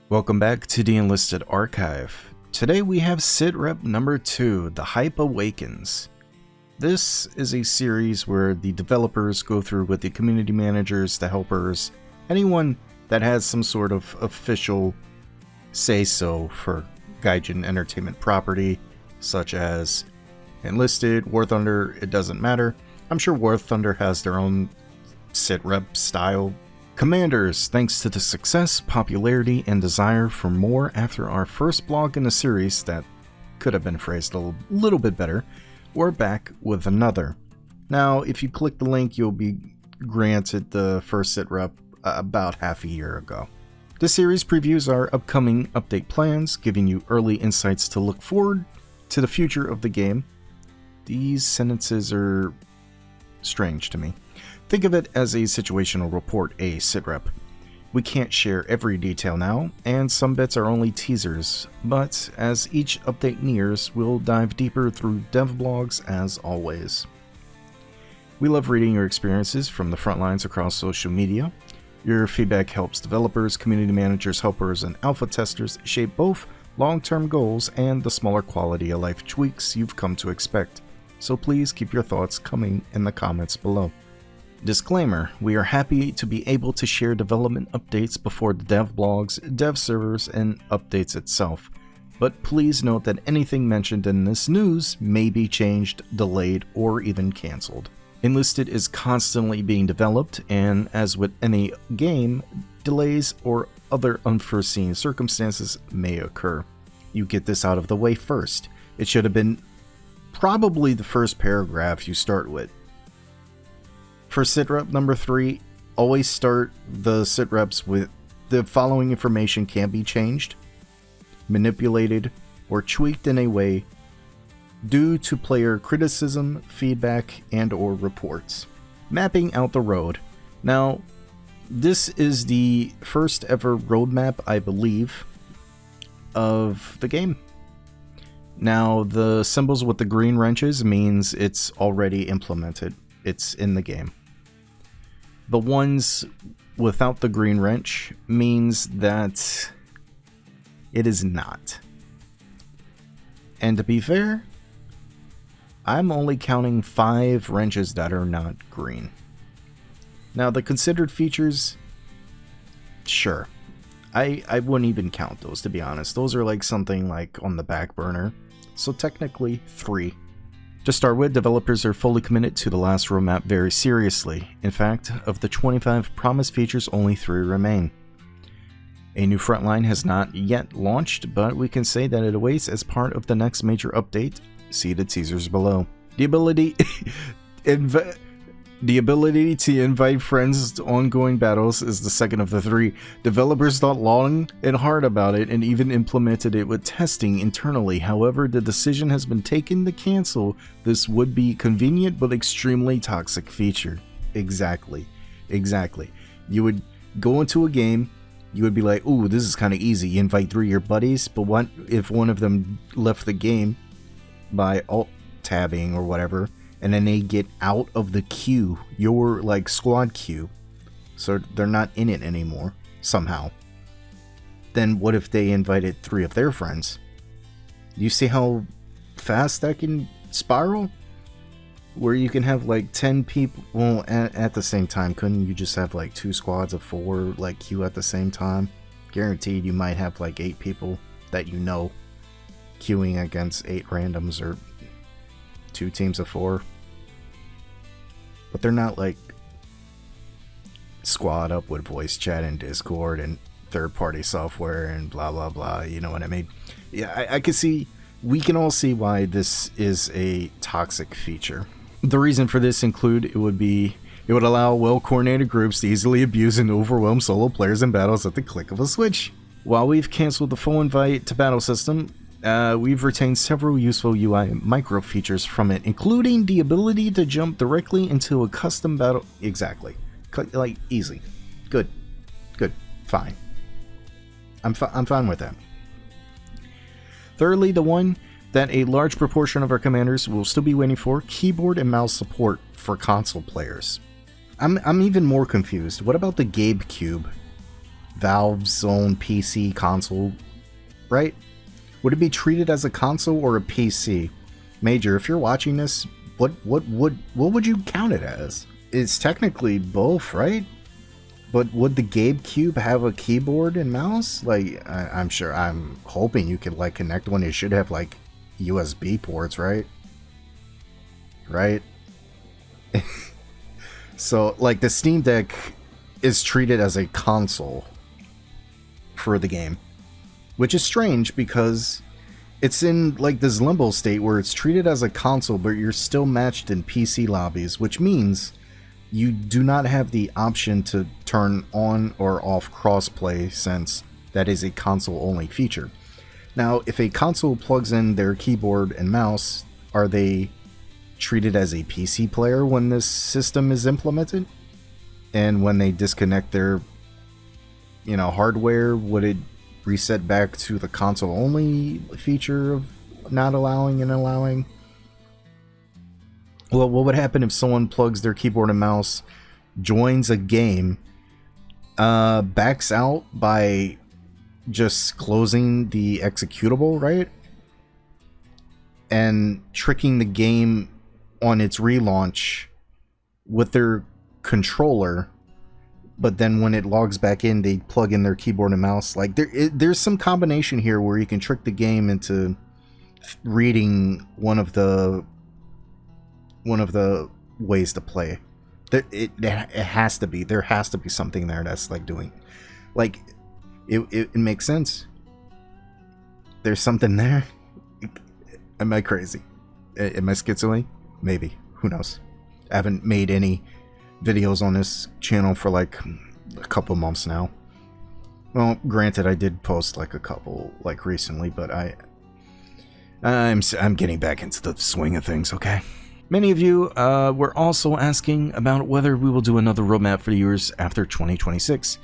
Welcome back to the Enlisted Archive. Today we have SITREP number 2, The Hype Awakens. This is a series where the developers go through with the community managers, the helpers, anyone that has some sort of official say-so for Gaijin Entertainment property, such as Enlisted, War Thunder, it doesn't matter. I'm sure War Thunder has their own SITREP style. Commanders, thanks to the success, popularity, and desire for more after our first blog in the series that could have been phrased a little bit better, we're back with another. Now, if you click the link, you'll be granted the first SITREP about half a year ago. This series previews our upcoming update plans, giving you early insights to look forward to the future of the game. These sentences are strange to me. Think of it as a situational report, a SITREP. We can't share every detail now, and some bits are only teasers, but as each update nears, we'll dive deeper through dev blogs as always. We love reading your experiences from the front lines across social media. Your feedback helps developers, community managers, helpers, and alpha testers shape both long-term goals and the smaller quality of life tweaks you've come to expect. So please keep your thoughts coming in the comments below. Disclaimer, we are happy to be able to share development updates before the dev blogs, dev servers, and updates itself. But please note that anything mentioned in this news may be changed, delayed, or even cancelled. Enlisted is constantly being developed, and as with any game, delays or other unforeseen circumstances may occur. You get this out of the way first. It should have been probably the first paragraph you start with. For SITREP number 3, always start the SITREPs with the following information can be changed, manipulated, or tweaked in a way due to player criticism, feedback, and or reports. Mapping out the road. Now, this is the first ever roadmap, I believe, of the game. Now, the symbols with the green wrenches means it's already implemented. It's in the game. The ones without the green wrench means that it is not. And to be fair, I'm only counting 5 wrenches that are not green. Now, the considered features, sure. I wouldn't even count those, to be honest. Those are like something like on the back burner. So technically 3. To start with, developers are fully committed to the last roadmap very seriously. In fact, of the 25 promised features, only 3 remain. A new frontline has not yet launched, but we can say that it awaits as part of the next major update. See the teasers below. The ability to invite friends to ongoing battles is the second of the 3. Developers thought long and hard about it and even implemented it with testing internally. However, the decision has been taken to cancel this would-be convenient but extremely toxic feature. Exactly. You would go into a game, you would be like, ooh, this is kind of easy. You invite 3 of your buddies, but what if one of them left the game by alt-tabbing or whatever, and then they get out of the queue, your like squad queue, so they're not in it anymore somehow. Then what if they invited 3 of their friends? You see how fast that can spiral? Where you can have like 10 people, well, at the same time. Couldn't you just have like 2 squads of 4 like queue at the same time? Guaranteed you might have like 8 people that you know queuing against 8 randoms or 2 teams of 4. But they're not like squad up with voice chat and Discord and third-party software and blah blah blah, you know what I mean? Yeah, I can see, we can all see why this is a toxic feature. The reason for this include it would allow well-coordinated groups to easily abuse and overwhelm solo players in battles at the click of a switch. While we've canceled the full invite to battle system, we've retained several useful UI micro features from it, including the ability to jump directly into a custom battle. Exactly. Like, easy. Good. Fine. I'm fine with that. Thirdly, the one that a large proportion of our commanders will still be waiting for, keyboard and mouse support for console players. I'm even more confused. What about the Gabe Cube? Valve's own PC console, right? Would it be treated as a console or a PC? Major, if you're watching this, what would you count it as? It's technically both, right? But would the GameCube have a keyboard and mouse? Like, I'm hoping you could like connect one. It should have like USB ports, right? Right? So, like, the Steam Deck is treated as a console for the game, which is strange because it's in like this limbo state where it's treated as a console, but you're still matched in PC lobbies, which means you do not have the option to turn on or off crossplay, since that is a console only feature. Now, if a console plugs in their keyboard and mouse, are they treated as a PC player when this system is implemented? And when they disconnect their, hardware, would it reset back to the console only feature of not allowing and allowing? Well, what would happen if someone plugs their keyboard and mouse, joins a game, backs out by just closing the executable, right? And tricking the game on its relaunch with their controller, but then when it logs back in, they plug in their keyboard and mouse. Like, there's some combination here where you can trick the game into reading one of the ways to play. It has to be. There has to be something there that's like doing, like, it makes sense. There's something there. Am I crazy? Am I schizoid? Maybe. Who knows? I haven't made any videos on this channel for like a couple months now. Well, granted, I did post like a couple like recently, but I'm getting back into the swing of things, okay? Many of you were also asking about whether we will do another roadmap for years after 2026.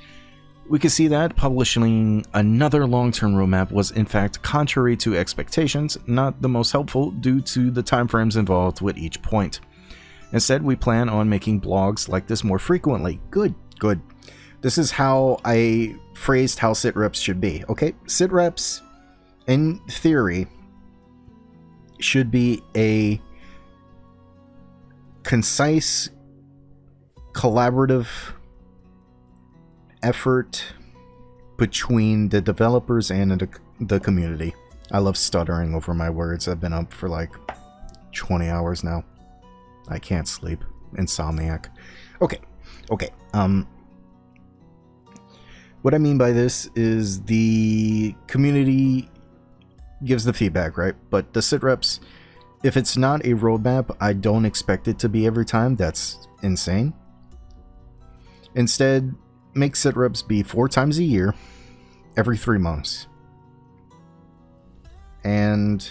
We can see that publishing another long-term roadmap was in fact contrary to expectations, not the most helpful due to the timeframes involved with each point. Instead, we plan on making blogs like this more frequently. Good. This is how I phrased how SITREPs should be, okay? SITREPs, in theory, should be a concise, collaborative effort between the developers and the community. I love stuttering over my words. I've been up for like 20 hours now. I can't sleep. Insomniac. Okay. What I mean by this is the community gives the feedback, right? But the SITREPs, if it's not a roadmap, I don't expect it to be every time. That's insane. Instead, make SITREPs be 4 times a year, every 3 months. And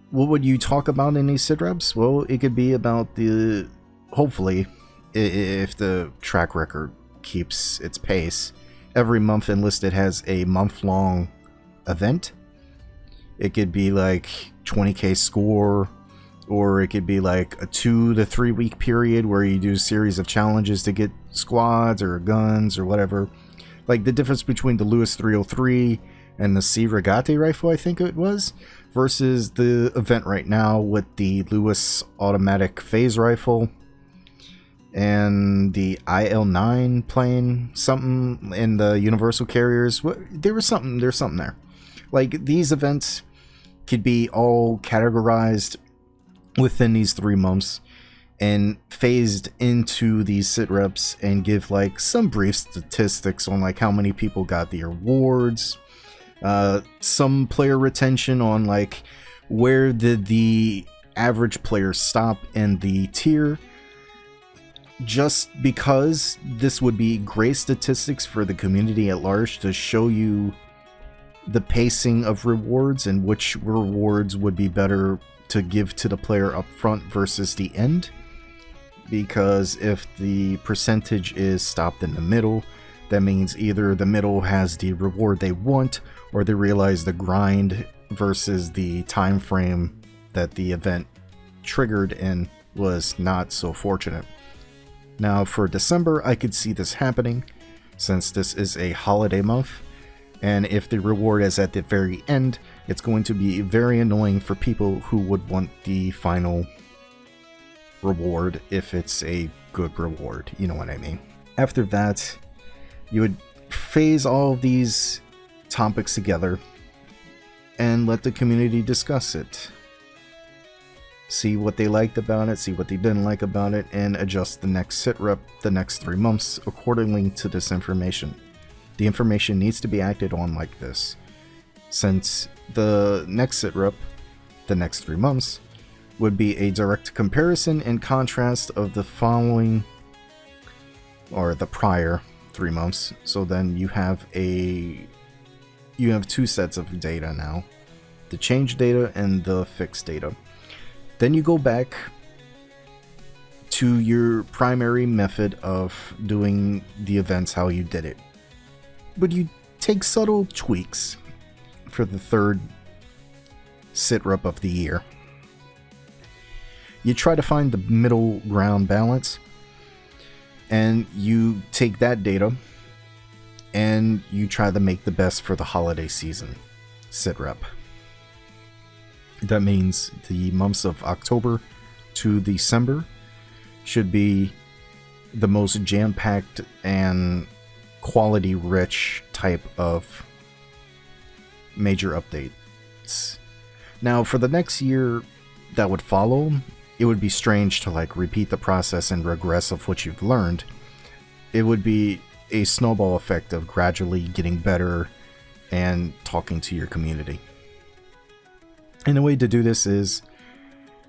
what would you talk about in these SITREPs? Well, it could be about the, hopefully, if the track record keeps its pace, every month Enlisted has a month-long event. It could be like 20k score, or it could be like a 2 to 3 week period where you do a series of challenges to get squads or guns or whatever. Like the difference between the Lewis 303 and the C Regate rifle, I think it was, versus the event right now with the Lewis automatic phase rifle and the IL-9 plane, something in the universal carriers. There's something there. Like, these events could be all categorized within these 3 months and phased into these SITREPs and give like some brief statistics on like how many people got the awards, some player retention on like where did the average player stop in the tier, just because this would be great statistics for the community at large to show you the pacing of rewards and which rewards would be better to give to the player up front versus the end. Because if the percentage is stopped in the middle, that means either the middle has the reward they want, or they realize the grind versus the time frame that the event triggered in was not so fortunate. Now for December, I could see this happening, since this is a holiday month, and if the reward is at the very end, it's going to be very annoying for people who would want the final reward if it's a good reward, you know what I mean. After that, you would phase all of these topics together and let the community discuss it. See what they liked about it, see what they didn't like about it, and adjust the next SITREP the next 3 months accordingly to this information. The information needs to be acted on like this, since the next SITREP, the next 3 months, would be a direct comparison and contrast of the following, or the prior 3 months. So then you have 2 sets of data now, the change data and the fixed data. Then you go back to your primary method of doing the events, how you did it. But you take subtle tweaks for the 3rd SITREP of the year. You try to find the middle ground balance, and you take that data and you try to make the best for the holiday season SITREP. That means the months of October to December should be the most jam-packed and quality-rich type of major updates. Now, for the next year that would follow, it would be strange to like repeat the process and regress of what you've learned. It would be a snowball effect of gradually getting better and talking to your community. And the way to do this is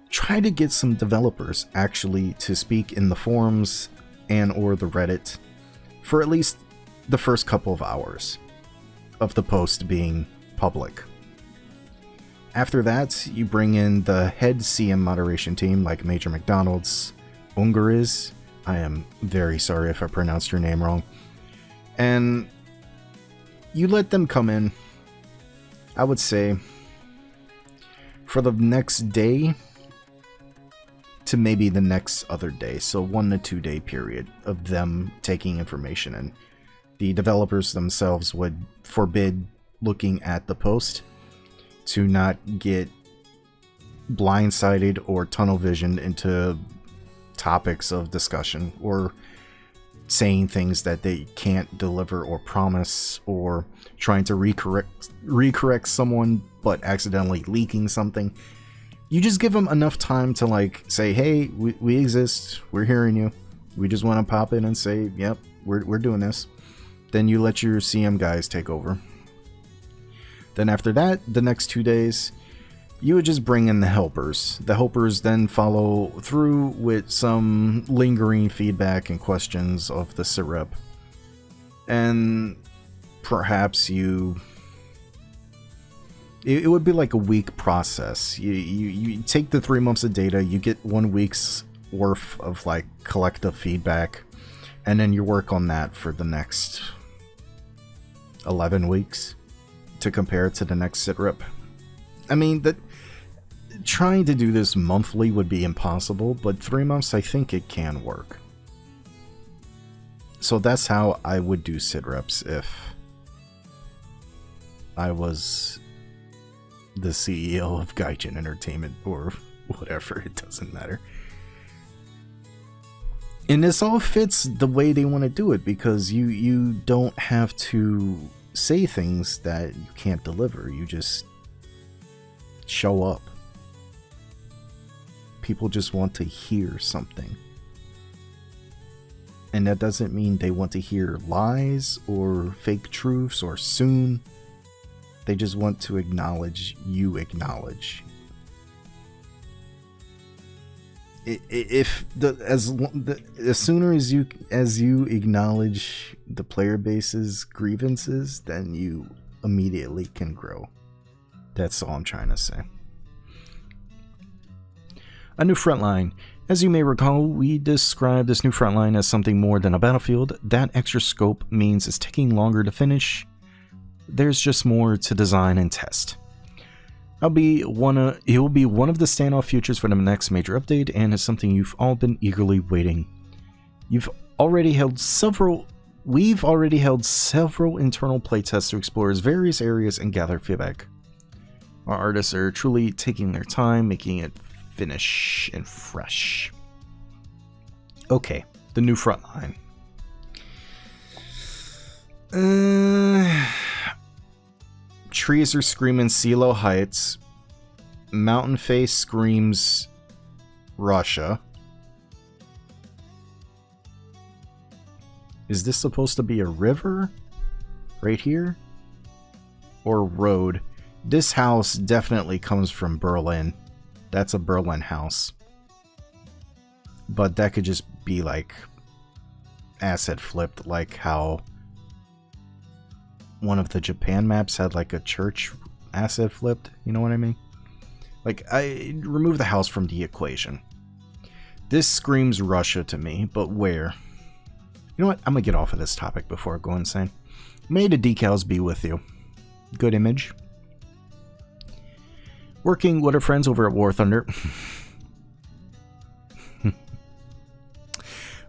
try to get some developers actually to speak in the forums and or the Reddit for at least the first couple of hours of the post being public. After that, you bring in the head CM moderation team like Major McDonald's, Ungariz. I am very sorry if I pronounced your name wrong. And you let them come in, I would say, for the next day to maybe the next other day. So 1 to 2 day period of them taking information in. The developers themselves would forbid looking at the post to not get blindsided or tunnel visioned into topics of discussion or saying things that they can't deliver or promise, or trying to recorrect someone but accidentally leaking something. You just give them enough time to like say, hey, we exist, we're hearing you, we just want to pop in and say, yep, we're doing this. Then you let your CM guys take over. Then after that, the next 2 days, you would just bring in the helpers. The helpers then follow through with some lingering feedback and questions of the SITREP. And perhaps it would be like a week process. You take the 3 months of data, you get 1 week's worth of like collective feedback, and then you work on that for the next 11 weeks to compare it to the next SITREP. I mean, trying to do this monthly would be impossible, but 3 months, I think it can work. So that's how I would do SITREPs if I was the CEO of Gaijin Entertainment or whatever, it doesn't matter. And this all fits the way they want to do it, because you don't have to say things that you can't deliver. You just show up. People just want to hear something. And that doesn't mean they want to hear lies or fake truths or soon. They just want to acknowledge you acknowledge. As sooner as you acknowledge the player base's grievances, then you immediately can grow. That's all I'm trying to say. A new frontline. As you may recall, we described this new frontline as something more than a battlefield. That extra scope means it's taking longer to finish. There's just more to design and test. It will be one of the standoff features for the next major update, and is something you've all been eagerly waiting. You've already held several We've already held several internal playtests to explore various areas and gather feedback. Our artists are truly taking their time, making it finish and fresh. Okay, the new front line. Trees are screaming CeeLo Heights. Mountain face screams Russia. Is this supposed to be a river? Right here? Or road? This house definitely comes from Berlin. That's a Berlin house. But that could just be like asset flipped, like how one of the Japan maps had like a church asset flipped. You know what I mean? Like, I remove the house from the equation. This screams Russia to me, but where? You know what? I'm gonna get off of this topic before I go insane. May the decals be with you. Good image. Working with our friends over at War Thunder.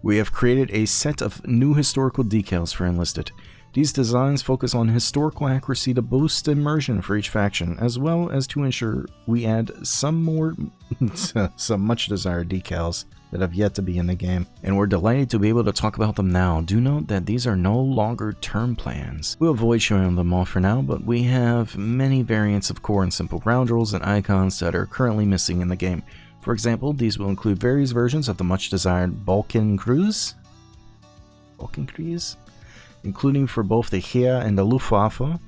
We have created a set of new historical decals for Enlisted. These designs focus on historical accuracy to boost immersion for each faction, as well as to ensure we add some much desired decals that have yet to be in the game. And we're delighted to be able to talk about them now. Do note that these are no longer term plans. We'll avoid showing them off for now, but we have many variants of core and simple ground rules and icons that are currently missing in the game. For example, these will include various versions of the much desired Balkan Cruise, including for both the Heer and the Luftwaffe.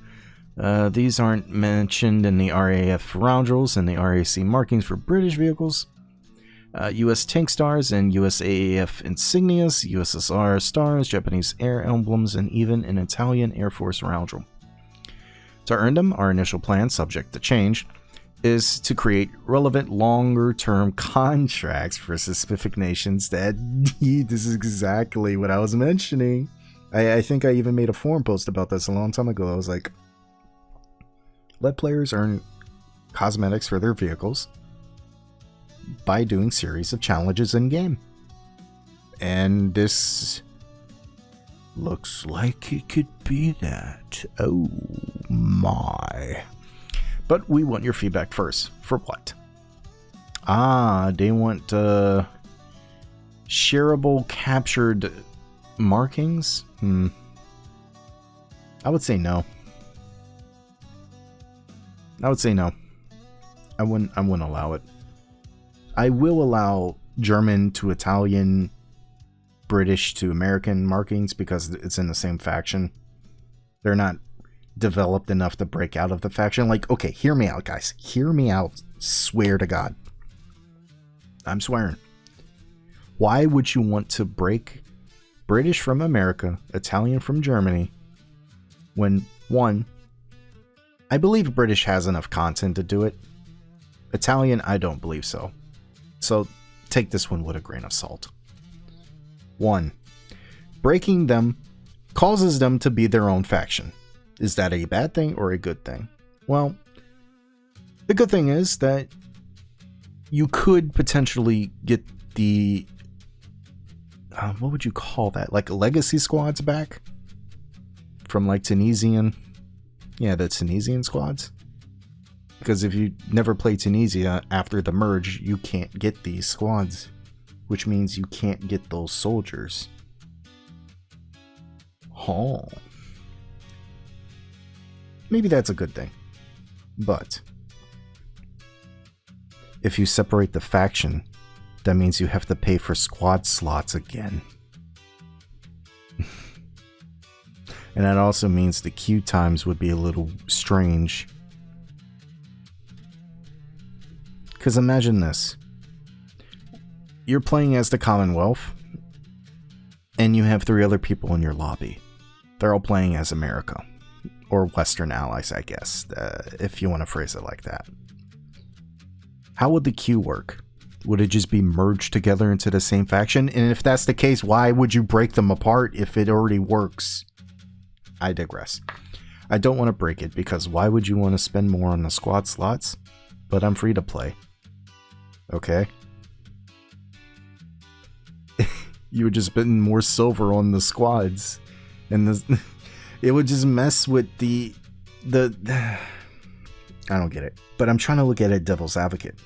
These aren't mentioned in the RAF round rules and the RAC markings for British vehicles. US tank stars and US AAF insignias, USSR stars, Japanese air emblems, and even an Italian Air Force round rule. To earn them, our initial plan, subject to change, is to create relevant longer-term contracts for specific nations that this is exactly what I was mentioning. I think I even made a forum post about this a long time ago. I was like, let players earn cosmetics for their vehicles by doing series of challenges in game. And this looks like it could be that. Oh my. But we want your feedback first. For what? They want shareable captured markings? I would say no. I wouldn't allow it. I will allow German to Italian, British to American markings because it's in the same faction. They're not developed enough to break out of the faction. Like, okay, hear me out, guys. Hear me out. Swear to God. I'm swearing. Why would you want to break British from America, Italian from Germany, when, one, I believe British has enough content to do it. Italian, I don't believe so. So take this one with a grain of salt. 1. Breaking them causes them to be their own faction. Is that a bad thing or a good thing? Well, the good thing is that you could potentially get the what would you call that? Like legacy squads back from like Tunisian. Yeah, the Tunisian squads. Because if you never play Tunisia after the merge, you can't get these squads, which means you can't get those soldiers. Oh. Maybe that's a good thing. But if you separate the faction, that means you have to pay for squad slots again. And that also means the queue times would be a little strange. Because imagine this. You're playing as the Commonwealth, and you have 3 other people in your lobby. They're all playing as America. Or Western allies, I guess, if you want to phrase it like that. How would the queue work? Would it just be merged together into the same faction? And if that's the case, why would you break them apart if it already works? I digress. I don't want to break it because why would you want to spend more on the squad slots? But I'm free to play. Okay? You would just spend more silver on the squads. And this, it would just mess with the I don't get it. But I'm trying to look at it devil's advocate.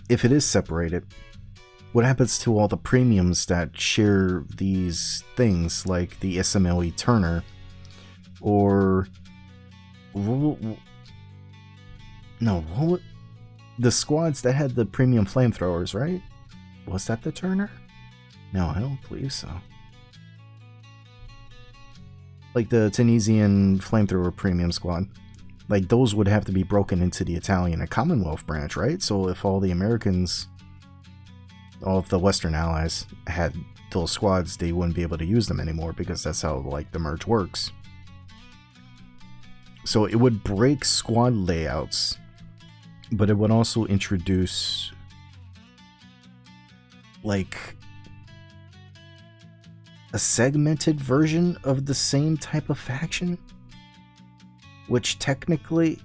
If it is separated, what happens to all the premiums that share these things, like the SMLE Turner, or the squads that had the premium flamethrowers, right? Was that the Turner? No, I don't believe so. Like the Tunisian flamethrower premium squad. Like those would have to be broken into the Italian and Commonwealth branch, right? So if all the Americans, all of the Western allies had those squads, they wouldn't be able to use them anymore because that's how like the merge works. So it would break squad layouts, but it would also introduce like a segmented version of the same type of faction, which technically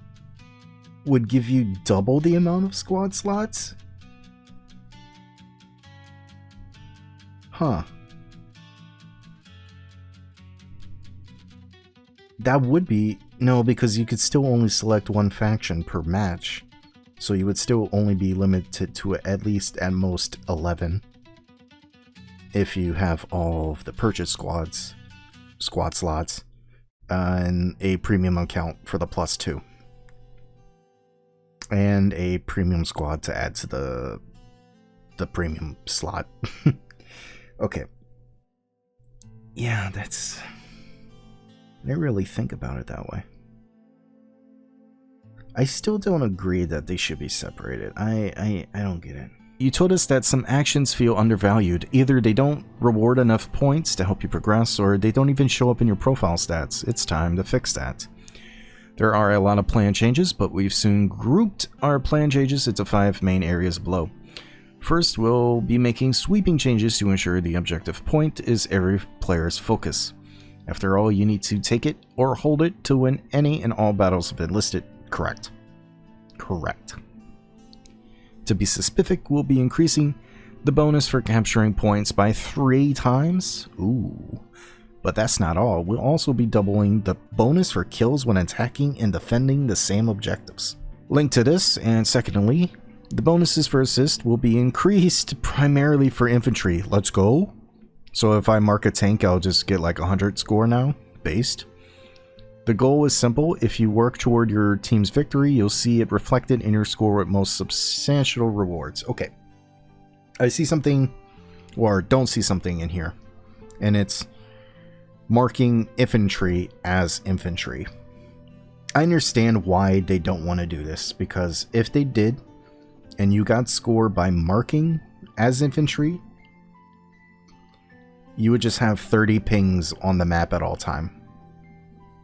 would give you double the amount of squad slots? Huh. That would be... No, because you could still only select one faction per match. So you would still only be limited to at least at most 11. If you have all of the purchase squad slots. And a premium account for the +2. And a premium squad to add to the premium slot. Okay. Yeah, that's... I didn't really think about it that way. I still don't agree that they should be separated. I don't get it. You told us that some actions feel undervalued. Either they don't reward enough points to help you progress, or they don't even show up in your profile stats. It's time to fix that. There are a lot of plan changes, but we've soon grouped our plan changes into 5 main areas below. First, we'll be making sweeping changes to ensure the objective point is every player's focus. After all, you need to take it or hold it to win any and all battles of Enlisted. Correct. Correct. To be specific, we'll be increasing the bonus for capturing points by 3 times. Ooh. But that's not all. We'll also be doubling the bonus for kills when attacking and defending the same objectives. Link to this, and secondly, the bonuses for assist will be increased primarily for infantry. Let's go. So if I mark a tank, I'll just get like 100 score now, based. The goal is simple. If you work toward your team's victory, you'll see it reflected in your score with most substantial rewards. Okay. I see something, or don't see something in here, and it's marking infantry as infantry. I understand why they don't want to do this, because if they did, and you got score by marking as infantry, you would just have 30 pings on the map at all time.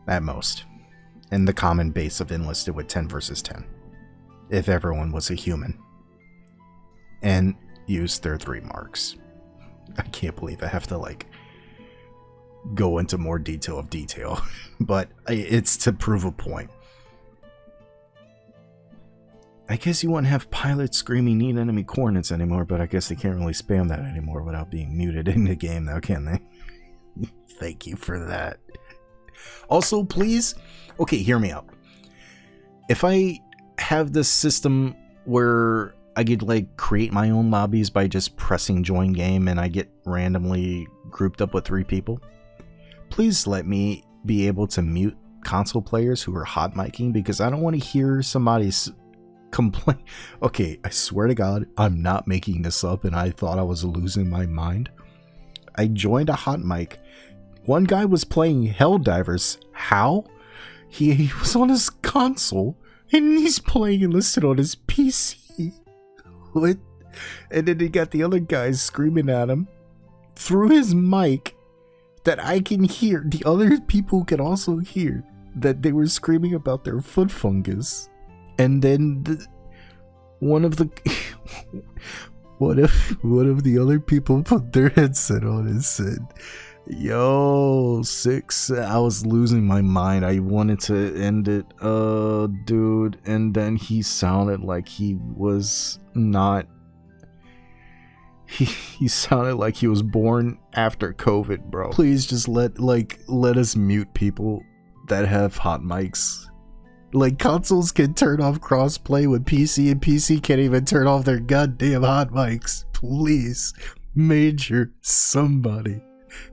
At most. And the common base of Enlisted with 10 versus 10. If everyone was a human. And used their 3 marks. I can't believe I have to like go into more detail. But it's to prove a point. I guess you wouldn't have pilots screaming need enemy coordinates anymore, but I guess they can't really spam that anymore without being muted in the game now, can they? Thank you for that. Also, please, okay, hear me out. If I have this system where I could like create my own lobbies by just pressing join game and I get randomly grouped up with 3 people, please let me be able to mute console players who are hot micing, because I don't want to hear somebody's complain. Okay, I swear to God, I'm not making this up, and I thought I was losing my mind. I joined a hot mic. One guy was playing Helldivers. How? He was on his console, and he's playing Enlisted on his PC. What? And then he got the other guys screaming at him through his mic that I can hear. The other people can also hear that they were screaming about their foot fungus. And then one of the what if the other people put their headset on and said, "Yo, 6." I was losing my mind. I wanted to end it, dude. And then he sounded like he was not. He sounded like he was born after COVID, bro. Please just let us mute people that have hot mics. Like, consoles can turn off crossplay with PC, and PC can't even turn off their goddamn hot mics. Please, Major, somebody,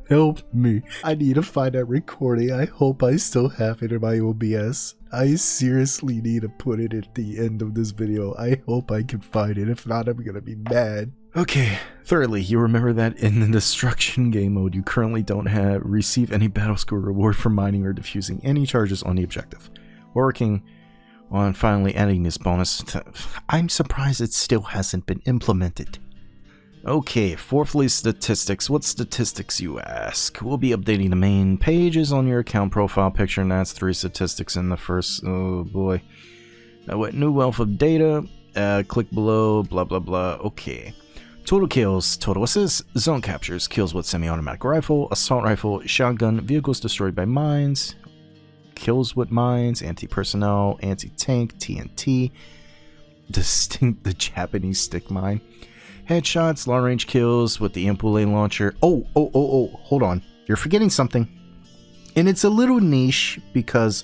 help me. I need to find that recording. I hope I still have it in my OBS. I seriously need to put it at the end of this video. I hope I can find it. If not, I'm gonna be mad. Okay, thirdly, you remember that in the destruction game mode, you currently don't receive any battle score reward for mining or defusing any charges on the objective. We're working on finally adding this bonus. I'm surprised it still hasn't been implemented. Okay, fourthly, statistics. What statistics, you ask? We'll be updating the main pages on your account profile picture, and that's 3 statistics in the first. Oh boy. What new wealth of data? Click below, blah blah blah. Okay. Total kills, total assists, zone captures, kills with semi-automatic rifle, assault rifle, shotgun, vehicles destroyed by mines, kills with mines, anti-personnel, anti-tank, TNT, the Japanese stick mine, headshots, long-range kills with the Impule launcher. Oh, hold on. You're forgetting something. And it's a little niche because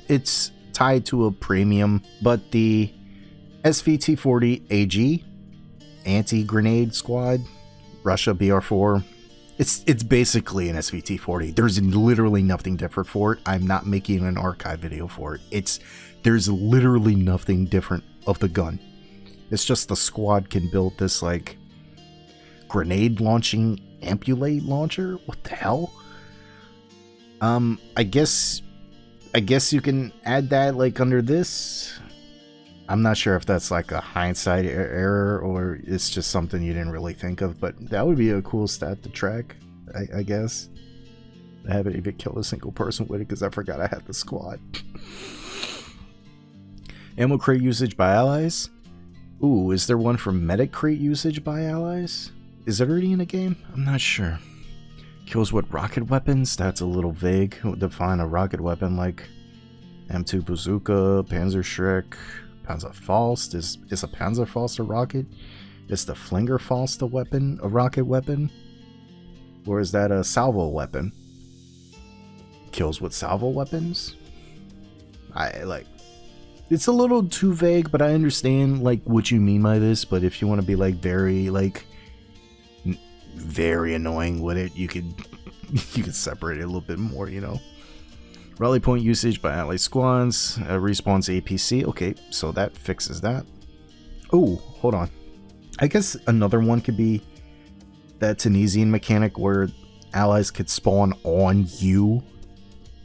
it's tied to a premium, but the SVT-40 AG, anti-grenade squad, Russia BR4, it's basically an SVT-40. There's literally nothing different for it. I'm not making an archive video for it. There's literally nothing different of the gun. It's just the squad can build this like grenade launching Impule launcher. What the hell? I guess you can add that like under this. I'm not sure if that's like a hindsight error or it's just something you didn't really think of, but that would be a cool stat to track, I guess. I haven't even killed a single person with it because I forgot I had the squad. Ammo crate usage by allies. Ooh, is there one for medic crate usage by allies? Is it already in the game? I'm not sure. Kills with rocket weapons? That's a little vague. Define a rocket weapon like M2 bazooka, Panzerschreck, Panzerfaust. Is a Panzerfaust a rocket? Is the Flingerfaust a rocket weapon? Or is that a salvo weapon? Kills with salvo weapons? It's a little too vague, but I understand like what you mean by this. But if you want to be like very annoying with it, you could separate it a little bit more, you know. Rally point usage by ally squads, respawns APC. Okay, so that fixes that. Oh, hold on. I guess another one could be that Tunisian mechanic where allies could spawn on you,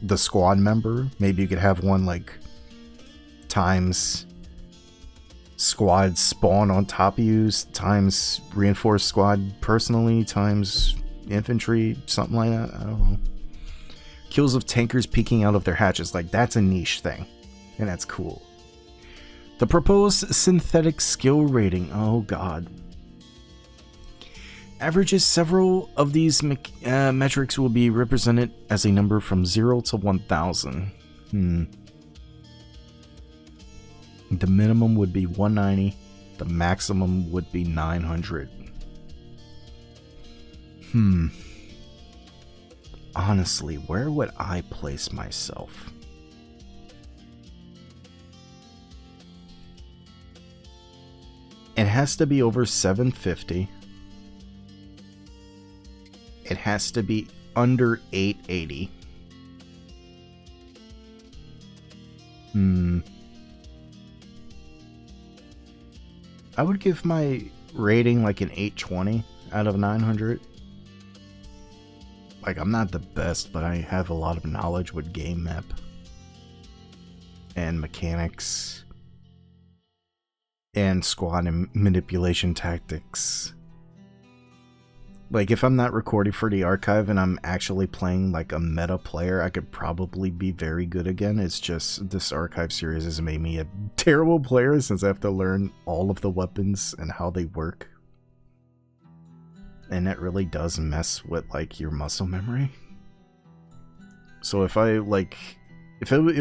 the squad member. Maybe you could have one like times squad spawn on top of you, times reinforced squad personally, times infantry, something like that. I don't know. Kills of tankers peeking out of their hatches, like that's a niche thing, and that's cool. The proposed synthetic skill rating, oh god. Averages several of these metrics will be represented as a number from 0 to 1000. The minimum would be 190, the maximum would be 900. Honestly, where would I place myself? It has to be over 750. It has to be under 880. I would give my rating like an 820 out of 900. Like, I'm not the best, but I have a lot of knowledge with game map and mechanics and squad and manipulation tactics. Like, if I'm not recording for the archive and I'm actually playing like a meta player, I could probably be very good again. It's just this archive series has made me a terrible player since I have to learn all of the weapons and how they work. And it really does mess with like your muscle memory. So if it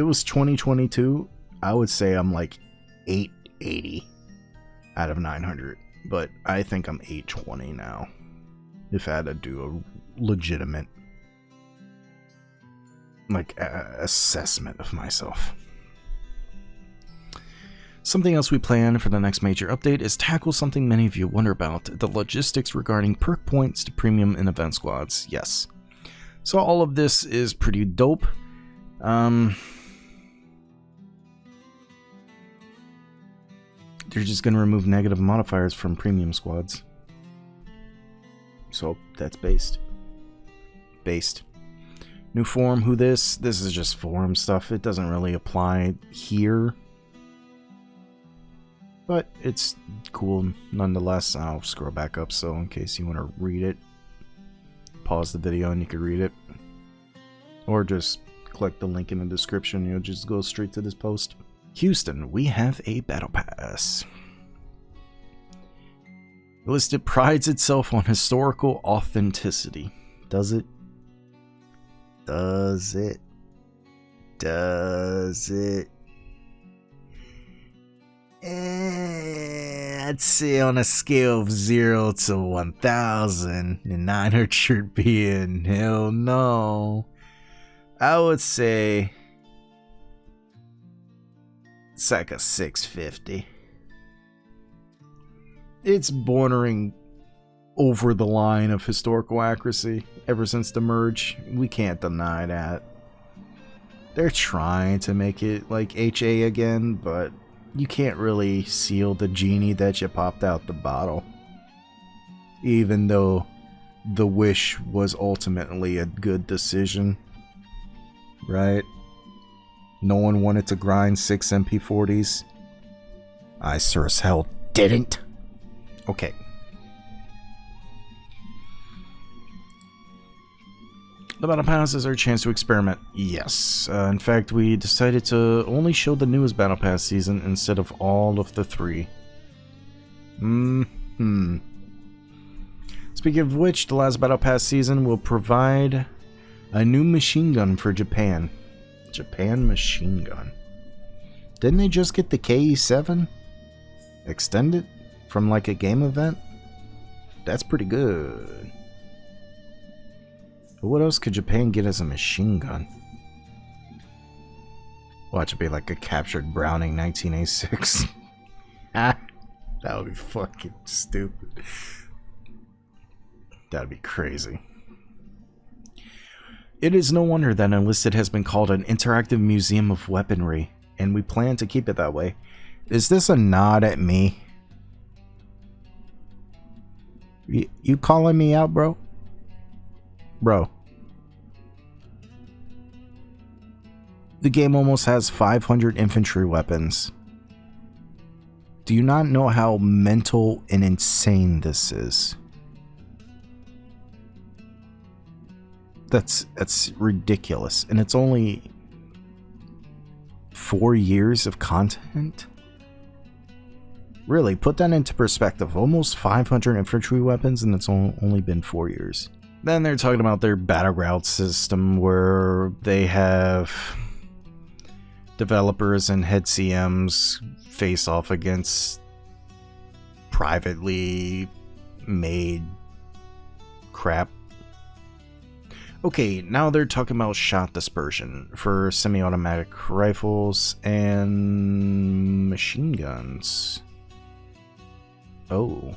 was 2022, I would say I'm like 880 out of 900. but I think I'm 820 now. If I had to do a legitimate, like, assessment of myself. Something else we plan for the next major update is tackle something many of you wonder about, the logistics regarding perk points to premium and event squads. Yes. So all of this is pretty dope. They're just going to remove negative modifiers from premium squads. So that's based. New form, who this? This is just forum stuff. It doesn't really apply here. But it's cool nonetheless. I'll scroll back up so in case you want to read it, pause the video and you can read it. Or just click the link in the description. You'll just go straight to this post. Houston, we have a battle pass. Enlisted prides itself on historical authenticity. Does it? Does it? Does it? I'd say on a scale of 0 to 1,000, and 900 being hell no, I would say it's like a 650. It's bordering over the line of historical accuracy ever since the merge. We can't deny that. They're trying to make it like HA again, but you can't really seal the genie that you popped out the bottle. Even though the wish was ultimately a good decision. Right? No one wanted to grind 6 MP40s. I sure as hell didn't. Okay. The battle pass is our chance to experiment. Yes. In fact, we decided to only show the newest battle pass season instead of all of the 3. Speaking of which, the last battle pass season will provide a new machine gun for Japan. Japan machine gun. Didn't they just get the KE-7 extended from like a game event? That's pretty good. But what else could Japan get as a machine gun? Watch it be like a captured Browning 1986. That would be fucking stupid. That'd be crazy. It is no wonder that Enlisted has been called an interactive museum of weaponry, and we plan to keep it that way. Is this a nod at me? You calling me out, bro? Bro. The game almost has 500 infantry weapons. Do you not know how mental and insane this is? That's ridiculous. And it's only 4 years of content? Really, put that into perspective. Almost 500 infantry weapons and it's only been 4 years. Then they're talking about their battleground system where they have developers and head CMs face off against privately made crap. Okay, now they're talking about shot dispersion for semi-automatic rifles and machine guns. Oh.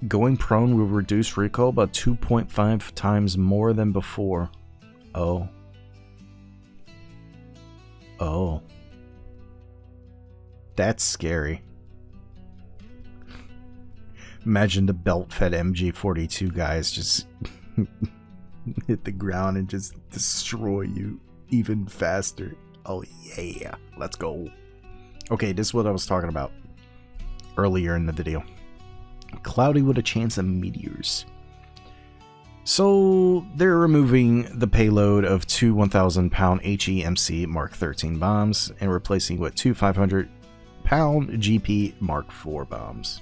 Going prone will reduce recoil by 2.5 times more than before. Oh. Oh. That's scary. Imagine the belt-fed MG42 guys just hit the ground and just destroy you even faster. Oh yeah, let's go. Okay, this is what I was talking about earlier in the video. Cloudy with a chance of meteors. So they're removing the payload of two 1,000-pound HEMC Mark 13 bombs and replacing with two 500-pound GP Mark 4 bombs.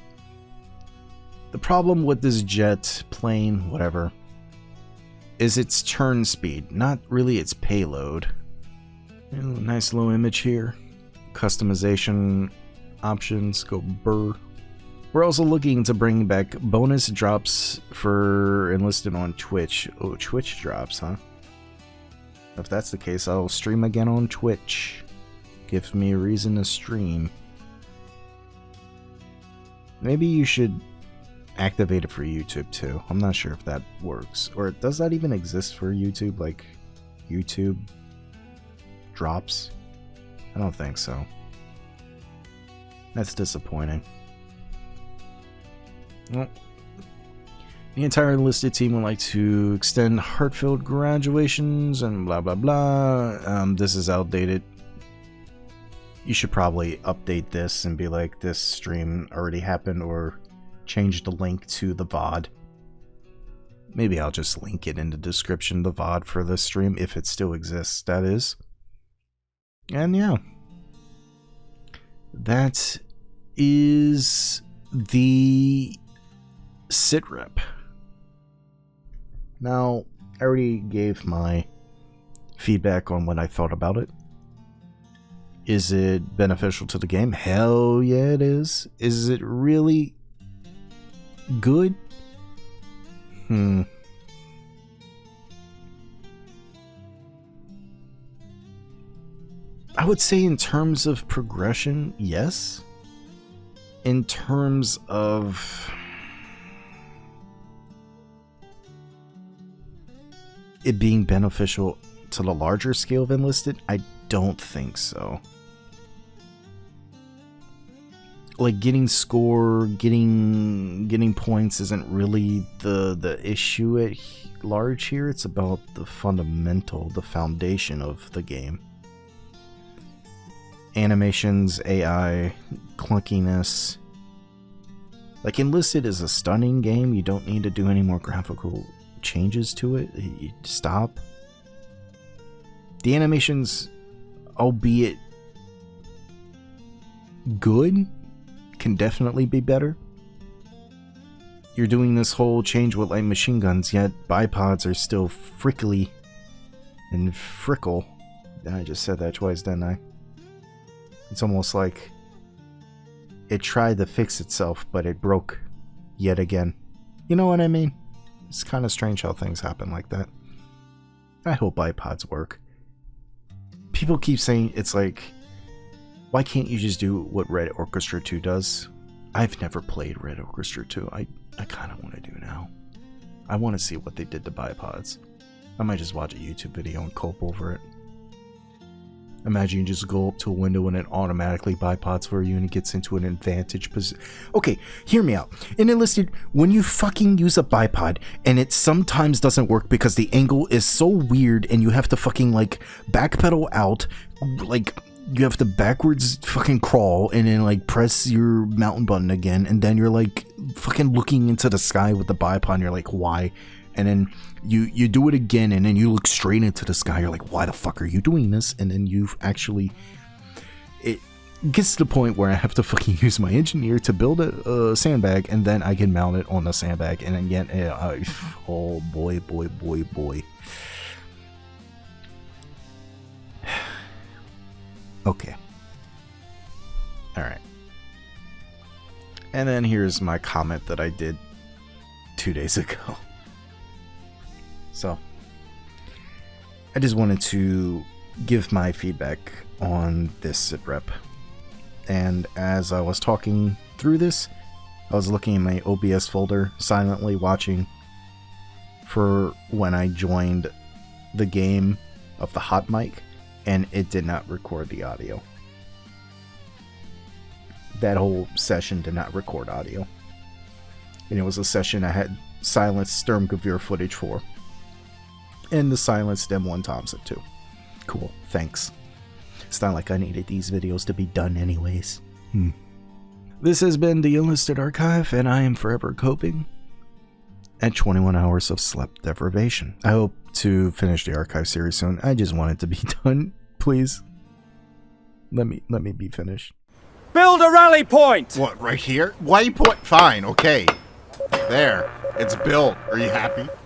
The problem with this jet, plane, whatever, is its turn speed, not really its payload. Nice low image here. Customization options, go burr. We're also looking to bring back bonus drops for Enlisted on Twitch. Oh, Twitch drops, huh? If that's the case, I'll stream again on Twitch. Gives me a reason to stream. Maybe you should activate it for YouTube too. I'm not sure if that works. Or does that even exist for YouTube? Like, YouTube drops? I don't think so. That's disappointing. Well, the entire Enlisted team would like to extend heartfelt graduations and blah blah blah. This is outdated. You should probably update this and be like, this stream already happened, or change the link to the VOD. Maybe I'll just link it in the description, the VOD for this stream, if it still exists, that is. And yeah. That is the SITREP. Now, I already gave my feedback on what I thought about it. Is it beneficial to the game? Hell yeah, it is. Is it really good? I would say in terms of progression, yes. In terms of it being beneficial to the larger scale of Enlisted, I don't think so. Like, getting score, getting points isn't really the issue at large here. It's about the fundamental, the foundation of the game. Animations, AI, clunkiness. Like, Enlisted is a stunning game. You don't need to do any more graphical changes to it. You stop. The animations, albeit good, can definitely be better. You're doing this whole change with light machine guns, yet bipods are still frickly and frickle. I just said that twice, didn't I? It's almost like it tried to fix itself, but it broke yet again. You know what I mean? It's kind of strange how things happen like that. I hope bipods work. People keep saying, it's like, why can't you just do what Red Orchestra 2 does? I've never played Red Orchestra 2. I kind of want to do now. I want to see what they did to bipods. I might just watch a YouTube video and cope over it. Imagine you just go up to a window and it automatically bipods for you and it gets into an advantage position. Okay, hear me out. In Enlisted, when you fucking use a bipod and it sometimes doesn't work because the angle is so weird and you have to fucking like backpedal out, like you have to backwards fucking crawl and then like press your mountain button again, and then you're like fucking looking into the sky with the bipod and you're like, why? And then you do it again and then you look straight into the sky. You're like, why the fuck are you doing this? And then you've actually... It gets to the point where I have to fucking use my engineer to build a sandbag, and then I can mount it on the sandbag. And then get... oh boy, boy, boy, boy. Okay. Alright. And then here's my comment that I did 2 days ago. So, I just wanted to give my feedback on this SITREP. And as I was talking through this, I was looking in my OBS folder, silently watching for when I joined the game of the hot mic, and it did not record the audio. That whole session did not record audio. And it was a session I had silenced Sturmgewehr footage for. And the silenced M1 Thompson too. Cool, thanks. It's not like I needed these videos to be done anyways. This has been the Enlisted Archive, and I am forever coping at 21 hours of sleep deprivation. I hope to finish the archive series soon. I just want it to be done, please. Let me be finished. Build a rally point! What, right here? Why you point? Fine, okay. There. It's built. Are you happy?